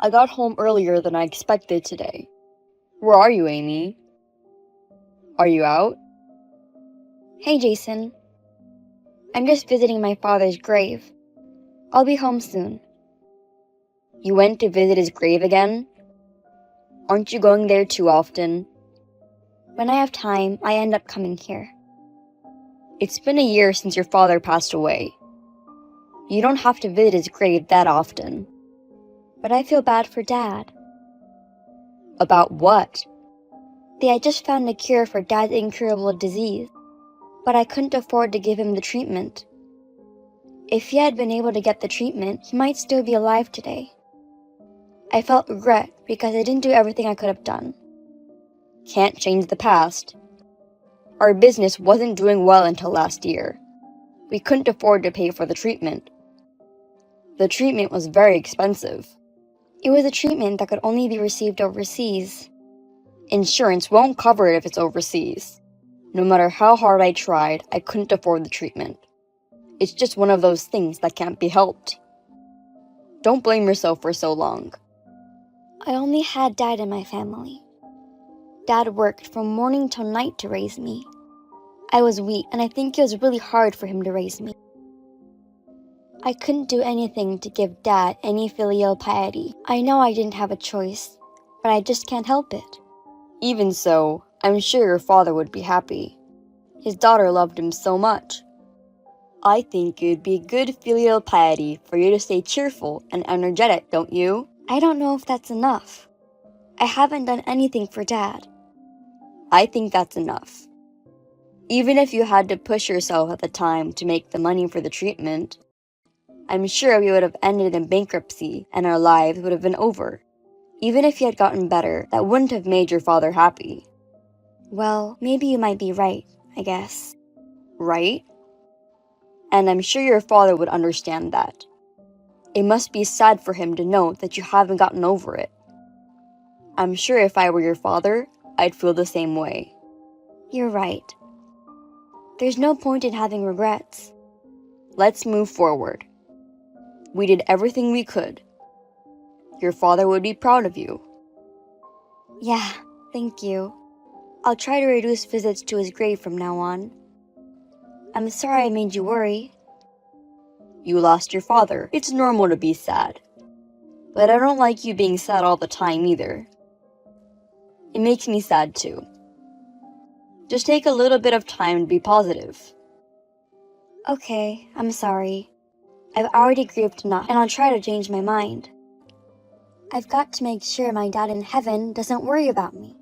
I got home earlier than I expected today. Where are you, Amy? Are you out? Hey, Jason. I'm just visiting my father's grave. I'll be home soon. You went to visit his grave again? Aren't you going there too often? When I have time, I end up coming here. It's been a year since your father passed away. You don't have to visit his grave that often. But I feel bad for Dad. About what? They had just found a cure for Dad's incurable disease, but I couldn't afford to give him the treatment. If he had been able to get the treatment, he might still be alive today. I felt regret because I didn't do everything I could have done. Can't change the past. Our business wasn't doing well until last year. We couldn't afford to pay for the treatment. The treatment was very expensive. It was a treatment that could only be received overseas. Insurance won't cover it if it's overseas. No matter how hard I tried, I couldn't afford the treatment. It's just one of those things that can't be helped. Don't blame yourself for so long. I only had Dad in my family. Dad worked from morning till night to raise me. I was weak, and I think it was really hard for him to raise me. I couldn't do anything to give Dad any filial piety. I know I didn't have a choice, but I just can't help it. Even so, I'm sure your father would be happy. His daughter loved him so much. I think it would be good filial piety for you to stay cheerful and energetic, don't you? I don't know if that's enough. I haven't done anything for Dad. I think that's enough. Even if you had to push yourself at the time to make the money for the treatment, I'm sure we would have ended in bankruptcy and our lives would have been over. Even if you had gotten better, that wouldn't have made your father happy. Well, maybe you might be right, I guess. Right? And I'm sure your father would understand that. It must be sad for him to know that you haven't gotten over it. I'm sure if I were your father, I'd feel the same way. You're right. There's no point in having regrets. Let's move forward. We did everything we could. Your father would be proud of you. Yeah, thank you. I'll try to reduce visits to his grave from now on. I'm sorry I made you worry. You lost your father. It's normal to be sad. But I don't like you being sad all the time either. It makes me sad too. Just take a little bit of time to be positive. Okay, I'm sorry. I've already grieved enough, and I'll try to change my mind. I've got to make sure my dad in heaven doesn't worry about me.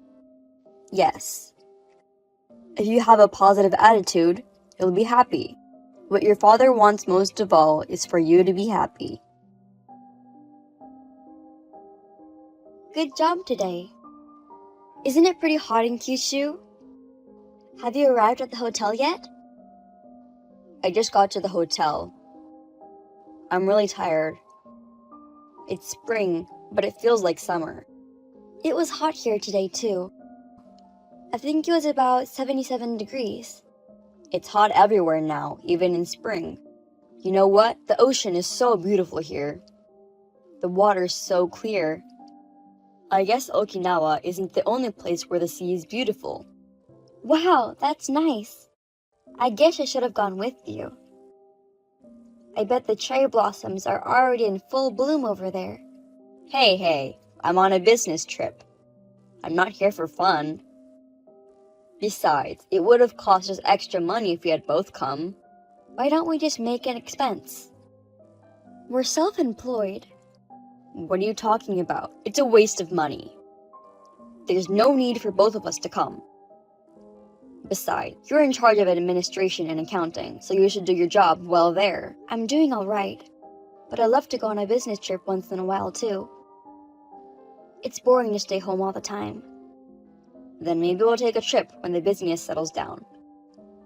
Yes. If you have a positive attitude, you'll be happy. What your father wants most of all is for you to be happy. Good job today. Isn't it pretty hot in Kyushu? Have you arrived at the hotel yet? I just got to the hotel. I'm really tired. It's spring, but it feels like summer. It was hot here today too. I think it was about 77 degrees. It's hot everywhere now, even in spring. You know what? The ocean is so beautiful here. The water's so clear. I guess Okinawa isn't the only place where the sea is beautiful. Wow, that's nice. I guess I should have gone with you. I bet the cherry blossoms are already in full bloom over there. Hey, I'm on a business trip. I'm not here for fun. Besides, it would have cost us extra money if we had both come. Why don't we just make an expense? We're self-employed. What are you talking about? It's a waste of money. There's no need for both of us to come. Besides, you're in charge of administration and accounting, so you should do your job well there. I'm doing all right, but I love to go on a business trip once in a while too. It's boring to stay home all the time. Then maybe we'll take a trip when the business settles down.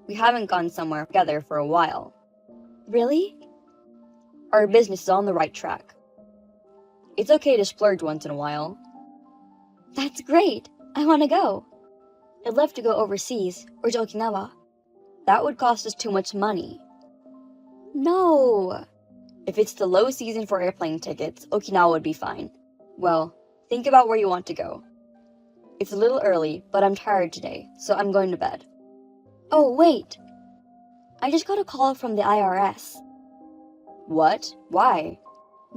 We haven't gone somewhere together for a while. Really? Our business is on the right track. It's okay to splurge once in a while. That's great! I want to go. I'd love to go overseas, or to Okinawa. That would cost us too much money. No! If it's the low season for airplane tickets, Okinawa would be fine. Well, think about where you want to go. It's a little early, but I'm tired today, so I'm going to bed. Oh, wait. I just got a call from the IRS. What? Why?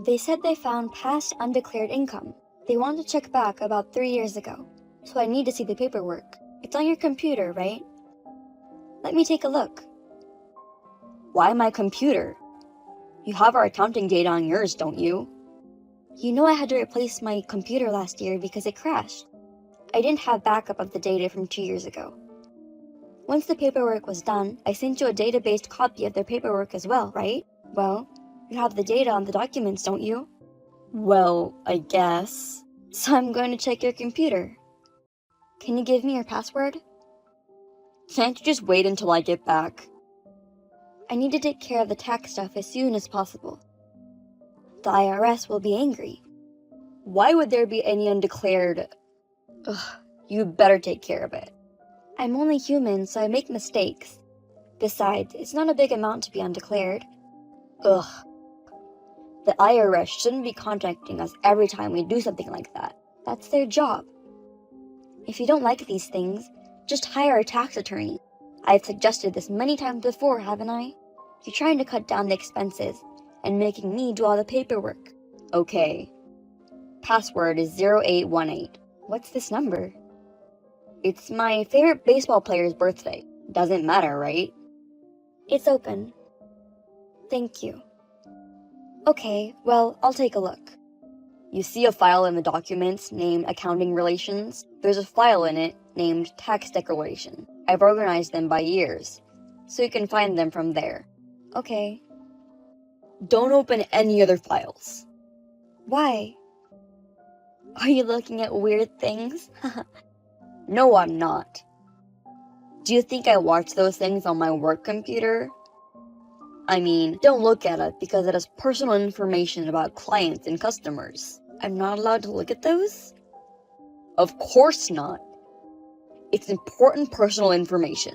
They said they found past undeclared income. They want to check back about 3 years ago, so I need to see the paperwork. It's on your computer, right? Let me take a look. Why my computer? You have our accounting data on yours, don't you? You know I had to replace my computer last year because it crashed. I didn't have backup of the data from 2 years ago. Once the paperwork was done, I sent you a database copy of their paperwork as well, right? Well, you have the data on the documents, don't you? Well, I guess. So I'm going to check your computer. Can you give me your password? Can't you just wait until I get back? I need to take care of the tax stuff as soon as possible. The IRS will be angry. Why would there be any undeclared... Ugh, you better take care of it. I'm only human, so I make mistakes. Besides, it's not a big amount to be undeclared. Ugh. The IRS shouldn't be contacting us every time we do something like that. That's their job. If you don't like these things, just hire a tax attorney. I've suggested this many times before, haven't I? You're trying to cut down the expenses and making me do all the paperwork. Okay. Password is 0818. What's this number? It's my favorite baseball player's birthday. Doesn't matter, right? It's open. Thank you. Okay, well, I'll take a look. You see a file in the documents named Accounting Relations? There's a file in it named Tax Declaration. I've organized them by years, so you can find them from there. Okay. Don't open any other files. Why? Are you looking at weird things? No, I'm not. Do you think I watch those things on my work computer? I mean, don't look at it because it has personal information about clients and customers. I'm not allowed to look at those? Of course not. It's important personal information.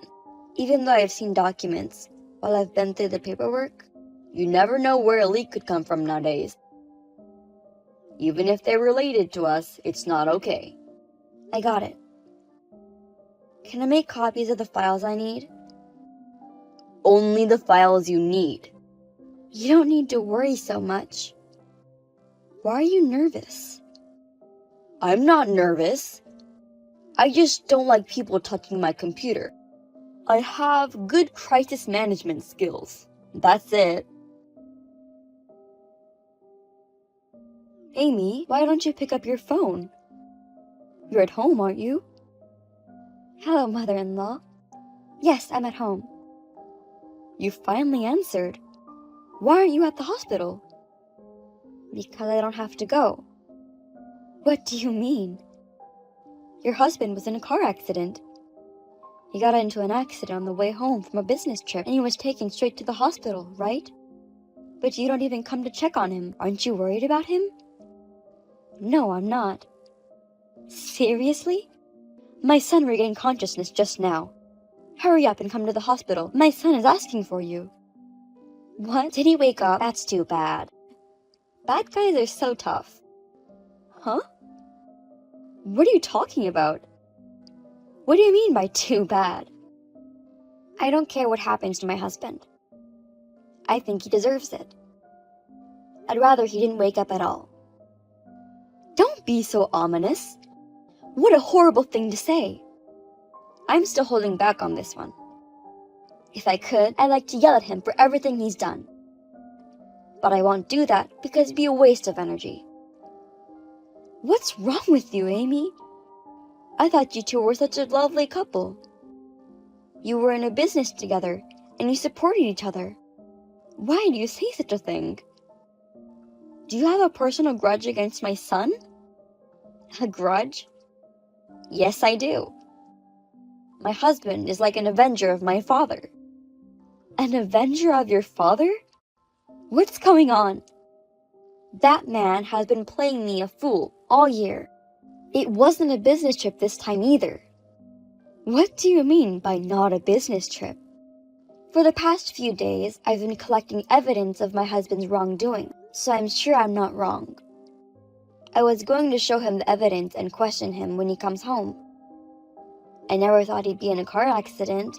Even though I've seen documents while I've been through the paperwork? You never know where a leak could come from nowadays. Even if they're related to us, it's not okay. I got it. Can I make copies of the files I need? Only the files you need. You don't need to worry so much. Why are you nervous? I'm not nervous. I just don't like people touching my computer. I have good crisis management skills. That's it. Amy, why don't you pick up your phone? You're at home, aren't you? Hello, mother-in-law. Yes, I'm at home. You finally answered. Why aren't you at the hospital? Because I don't have to go. What do you mean? Your husband was in a car accident. He got into an accident on the way home from a business trip and he was taken straight to the hospital, right? But you don't even come to check on him. Aren't you worried about him? No, I'm not. Seriously? My son regained consciousness just now. Hurry up and come to the hospital. My son is asking for you. What? Did he wake up? That's too bad. Bad guys are so tough. Huh? What are you talking about? What do you mean by too bad? I don't care what happens to my husband. I think he deserves it. I'd rather he didn't wake up at all. Don't be so ominous. What a horrible thing to say. I'm still holding back on this one. If I could, I'd like to yell at him for everything he's done. But I won't do that because it'd be a waste of energy. What's wrong with you, Amy? I thought you two were such a lovely couple. You were in a business together, and you supported each other. Why do you say such a thing? Do you have a personal grudge against my son? A grudge? Yes, I do. My husband is like an avenger of my father. An avenger of your father? What's going on? That man has been playing me a fool all year. It wasn't a business trip this time either. What do you mean by not a business trip? For the past few days, I've been collecting evidence of my husband's wrongdoing, so I'm sure I'm not wrong. I was going to show him the evidence and question him when he comes home. I never thought he'd be in a car accident.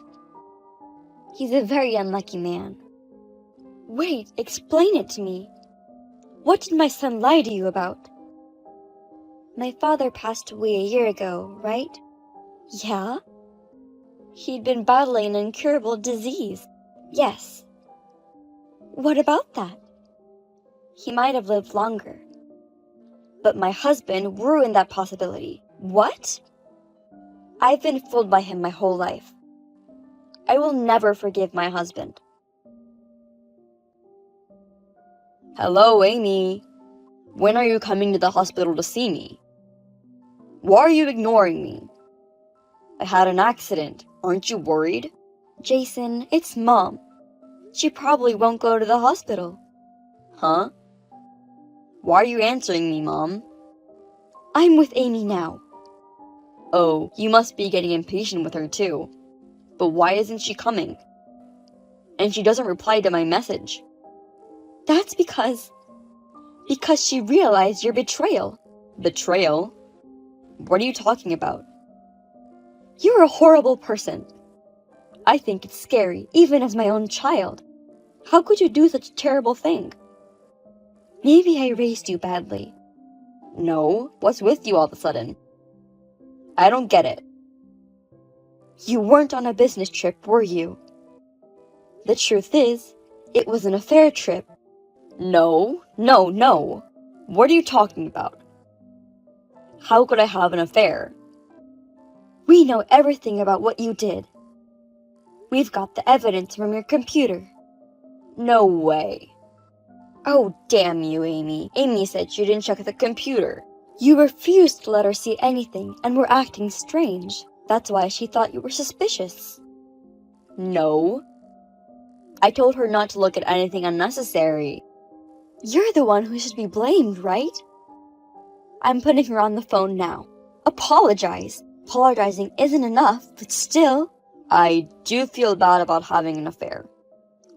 He's a very unlucky man. Wait, explain it to me. What did my son lie to you about? My father passed away a year ago, right? Yeah? He'd been battling an incurable disease. Yes. What about that? He might have lived longer. But my husband ruined that possibility. What? I've been fooled by him my whole life. I will never forgive my husband. Hello, Amy. When are you coming to the hospital to see me? Why are you ignoring me? I had an accident. Aren't you worried? Jason, it's Mom. She probably won't go to the hospital. Huh? Why are you answering me, Mom? I'm with Amy now. Oh, you must be getting impatient with her too. But why isn't she coming? And she doesn't reply to my message. That's because she realized your betrayal. Betrayal? What are you talking about? You're a horrible person. I think it's scary, even as my own child. How could you do such a terrible thing? Maybe I raised you badly. No, what's with you all of a sudden? I don't get it. You weren't on a business trip, were you? The truth is, it was an affair trip. No. What are you talking about? How could I have an affair? We know everything about what you did. We've got the evidence from your computer. No way. Oh, damn you, Amy. Amy said she didn't check the computer. You refused to let her see anything and were acting strange. That's why she thought you were suspicious. No. I told her not to look at anything unnecessary. You're the one who should be blamed, right? I'm putting her on the phone now. Apologize. Apologizing isn't enough, but still. I do feel bad about having an affair.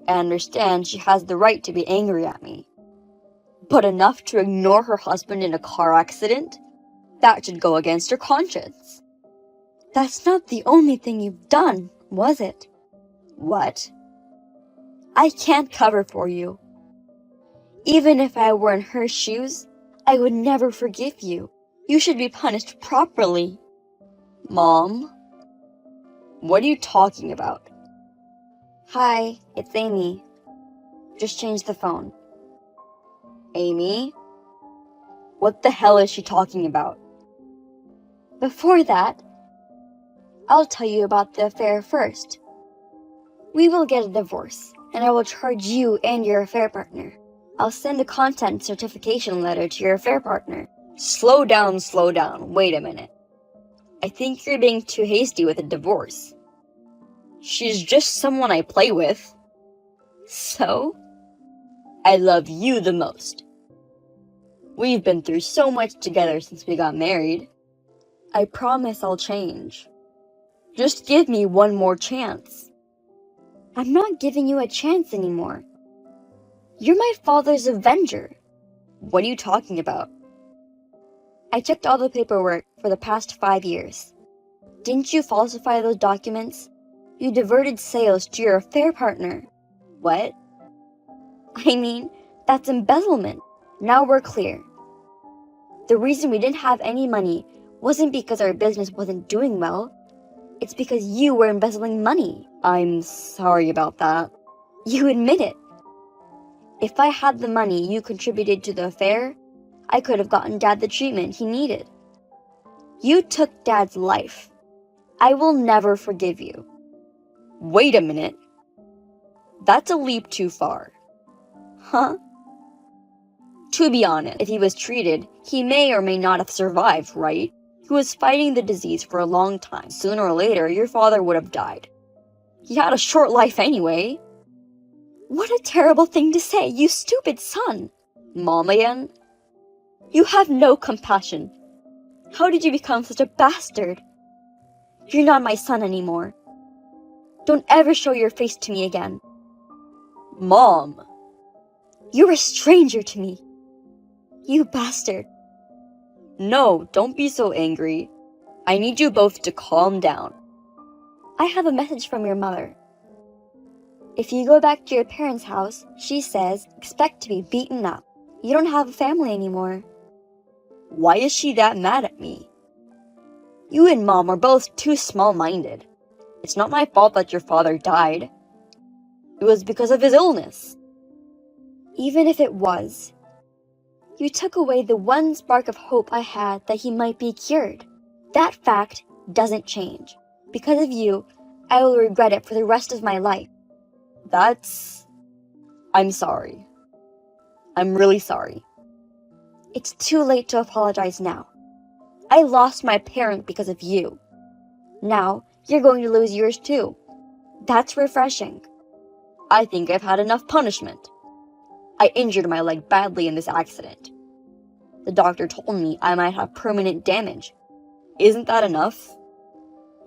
I understand she has the right to be angry at me. But enough to ignore her husband in a car accident? That should go against her conscience. That's not the only thing you've done, was it? What? I can't cover for you. Even if I were in her shoes, I would never forgive you. You should be punished properly. Mom? What are you talking about? Hi, it's Amy. Just change the phone. Amy? What the hell is she talking about? Before that, I'll tell you about the affair first. We will get a divorce, and I will charge you and your affair partner. I'll send a content certification letter to your affair partner. Slow down. Wait a minute. I think you're being too hasty with a divorce. She's just someone I play with. So? I love you the most. We've been through so much together since we got married. I promise I'll change. Just give me one more chance. I'm not giving you a chance anymore. You're my father's avenger. What are you talking about? I checked all the paperwork for the past 5 years. Didn't you falsify those documents? You diverted sales to your affair partner. What? I mean, that's embezzlement. Now we're clear. The reason we didn't have any money wasn't because our business wasn't doing well. It's because you were embezzling money. I'm sorry about that. You admit it. If I had the money you contributed to the affair, I could have gotten Dad the treatment he needed. You took Dad's life. I will never forgive you. Wait a minute. That's a leap too far. Huh? To be honest, if he was treated, he may or may not have survived, right? He was fighting the disease for a long time. Sooner or later, your father would have died. He had a short life anyway. What a terrible thing to say, you stupid son! Mom again? You have no compassion. How did you become such a bastard? You're not my son anymore. Don't ever show your face to me again. Mom! You're a stranger to me. You bastard. No, don't be so angry. I need you both to calm down. I have a message from your mother. If you go back to your parents' house, she says, expect to be beaten up. You don't have a family anymore. Why is she that mad at me? You and Mom are both too small-minded. It's not my fault that your father died. It was because of his illness. Even if it was, you took away the one spark of hope I had that he might be cured. That fact doesn't change. Because of you, I will regret it for the rest of my life. I'm sorry. I'm really sorry. It's too late to apologize now. I lost my parent because of you. Now, you're going to lose yours too. That's refreshing. I think I've had enough punishment. I injured my leg badly in this accident. The doctor told me I might have permanent damage. Isn't that enough?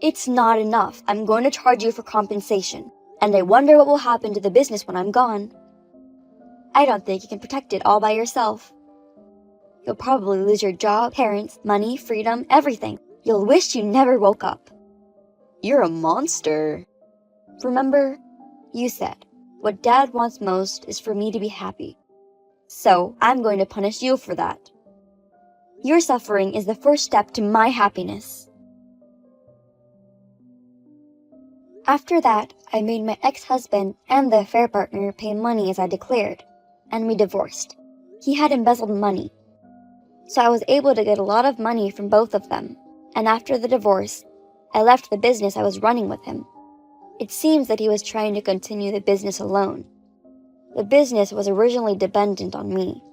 It's not enough. I'm going to charge you for compensation, and I wonder what will happen to the business when I'm gone. I don't think you can protect it all by yourself. You'll probably lose your job, parents, money, freedom, everything. You'll wish you never woke up. You're a monster. Remember, you said, what Dad wants most is for me to be happy. So, I'm going to punish you for that. Your suffering is the first step to my happiness. After that, I made my ex-husband and the affair partner pay money as I declared, and we divorced. He had embezzled money, so I was able to get a lot of money from both of them, and after the divorce, I left the business I was running with him. It seems that he was trying to continue the business alone. The business was originally dependent on me,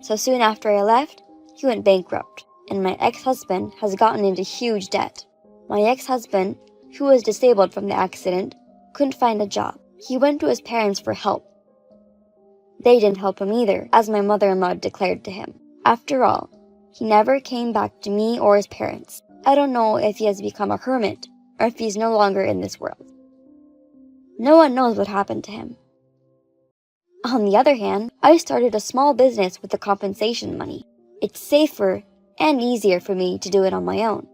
so soon after I left, he went bankrupt, and my ex-husband has gotten into huge debt. My ex-husband, who was disabled from the accident, couldn't find a job. He went to his parents for help. They didn't help him either, as my mother-in-law declared to him. After all, he never came back to me or his parents. I don't know if he has become a hermit, or if he's no longer in this world. No one knows what happened to him. On the other hand, I started a small business with the compensation money. It's safer and easier for me to do it on my own.